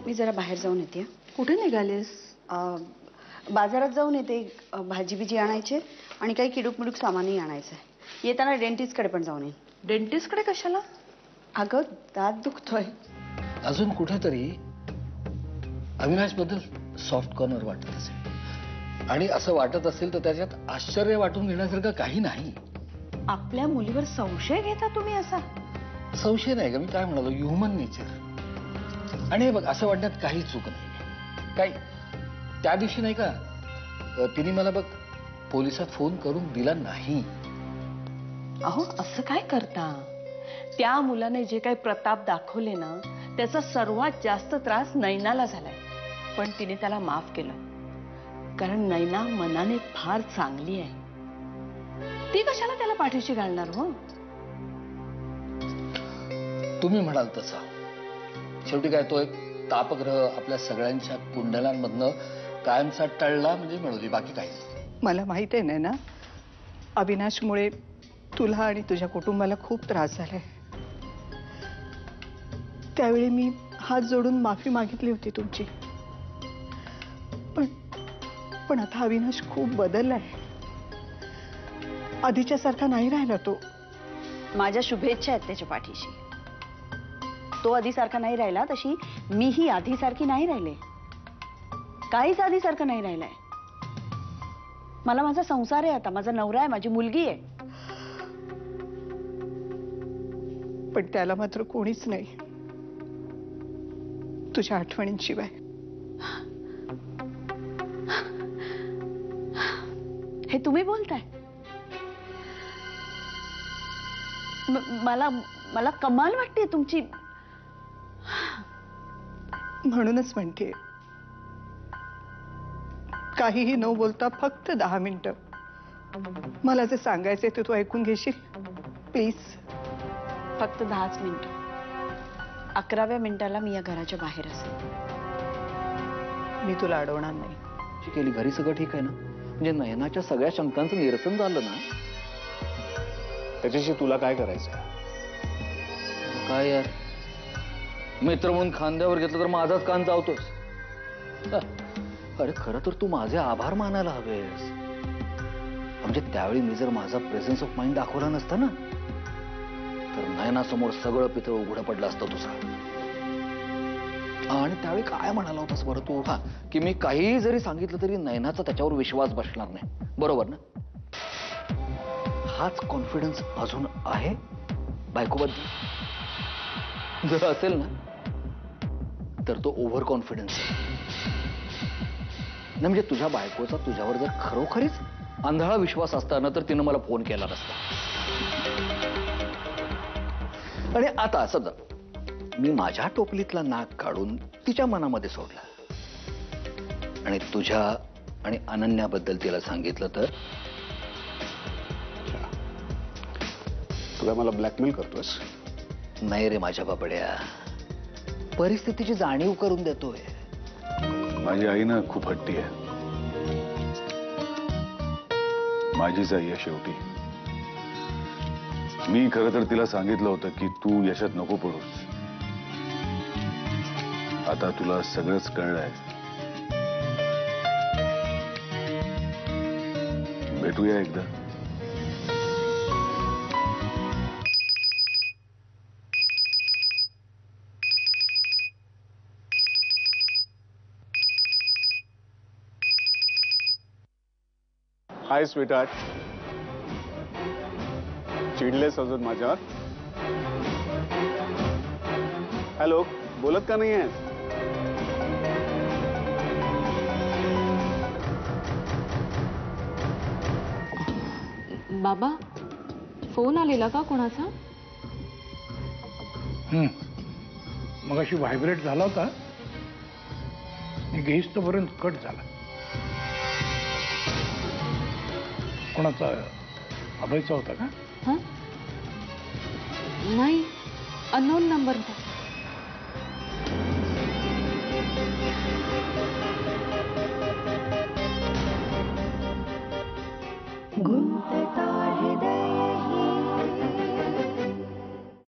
मी जरा बाहेर जाऊन येते. कुठे निघालीस? बाजारात जाऊन येते. भाजी बिजी आणायचे आणि काही किडूक मिडूक सामानही आणायचं आहे. येताना डेंटिस्टकडे पण जाऊन येईन. डेंटिस्टकडे कशाला? अगं दात दुखतोय. अजून कुठेतरी अविनाश बद्दल सॉफ्ट कॉर्नर वाटत असेल आणि असं वाटत असेल तर त्याच्यात आश्चर्य वाटून घेण्यासारखं काही नाही. आपल्या मुलीवर संशय घेता तुम्ही असा? संशय नाही का, मी काय म्हणालो, ह्युमन नेचर. आणि बघ, असं वाटण्यात काही चूक नाही. काय त्या दिवशी नाही का तिने मला बघ पोलिसात फोन करून दिला नाही. अहो असं काय करता? त्या मुलाने जे काही प्रताप दाखवले ना त्याचा सर्वात जास्त त्रास नैनाला झालाय. पण तिने त्याला माफ केलं कारण नैना मनाने फार चांगली आहे. ती कशाला त्याला पाठीशी घालणार हो? तुम्ही म्हणाल तसा. शेवटी काय, तो एक तापग्रह आपल्या सगळ्यांच्या कुंडलांमधनं कायमचा टळला म्हणजे मिळवली, बाकी काही. मला माहित आहे ना, अविनाशमुळे तुला आणि तुझ्या कुटुंबाला खूप त्रास झालाय. त्यावेळी मी हात जोडून माफी मागितली होती तुमची. पण आता अविनाश खूप बदललाय. आधीच्या सारखा नाही राहिला तो. माझ्या शुभेच्छा आहेत त्याच्या पाठीशी. तो आधीसारखा नाही राहिला तशी मीही आधीसारखी नाही राहिले. काहीच आधीसारखं नाही राहिलंय. मला माझा संसार आहे, आता माझा नवरा आहे, माझी मुलगी आहे. पण त्याला मात्र कोणीच नाही तुझ्या आठवणींशिवाय. हे तुम्ही बोलताय? मला कमाल वाटते तुमची. म्हणूनच म्हणते, काहीही न बोलता फक्त 10 मिनिटं मला जे सांगायचे ते तू ऐकून घेशील प्लीज? फक्त 10च मिनिटं. 11व्या मिनिटाला मी या घराच्या बाहेर असेल. मी तुला अडवणार नाही. केली घरी सगळं ठीक आहे ना? म्हणजे नयनाच्या सगळ्या शंकांचं निरसन झालं ना? त्याच्याशी तुला काय करायचं? काय यार, मित्र म्हणून खांद्यावर घेतलं तर माझाच कान चावतोस. अरे खरं तर तू माझे आभार मानायला हवेस. म्हणजे त्यावेळी मी जर माझा प्रेझेन्स ऑफ माइंड दाखवला नसता ना तर नयनासमोर सगळं पितळ उघडं पडलं असतं तुझं. आणि त्यावेळी काय म्हणाला होतास बरं तू? की मी काही जरी सांगितलं तरी नयनाचा त्याच्यावर विश्वास बसणार नाही, बरोबर ना? हाच कॉन्फिडन्स अजून आहे बायकोबद्दल? जर असेल ना तर तो ओव्हर कॉन्फिडन्स आहे. नाही म्हणजे तुझ्या बायकोचा तुझ्यावर जर खरोखरीच आंधळा विश्वास असताना तर तिनं मला फोन केला नसता. आणि आता समजा मी माझ्या टोपलीतला नाक काढून तिच्या मनामध्ये सोडला आणि तुझ्या आणि अनन्याबद्दल तिला सांगितलं तर? तुला मला ब्लॅकमेल करतोस? नाही रे माझ्या बाबड्या, परिस्थितीची जाणीव करून देतोय. माझी आई ना खूप हट्टी आहे. माझीच आई आहे शेवटी. मी खरं तर तिला सांगितलं होतं की तू यशात नको पडूस. आता तुला सगळंच कळलंय. भेटूया एकदा. हाय स्वीटहार्ट. चिडलेस अजून माझ्यावर? हॅलो, बोलत का नाही आहेस? बाबा, फोन आलेला का कोणाचा? मगाशी व्हायब्रेट झाला होता, मी घेईस तोपर्यंत कट झाला. कोणाचा? अभयचा होता का? नाही, अननोन नंबर होता.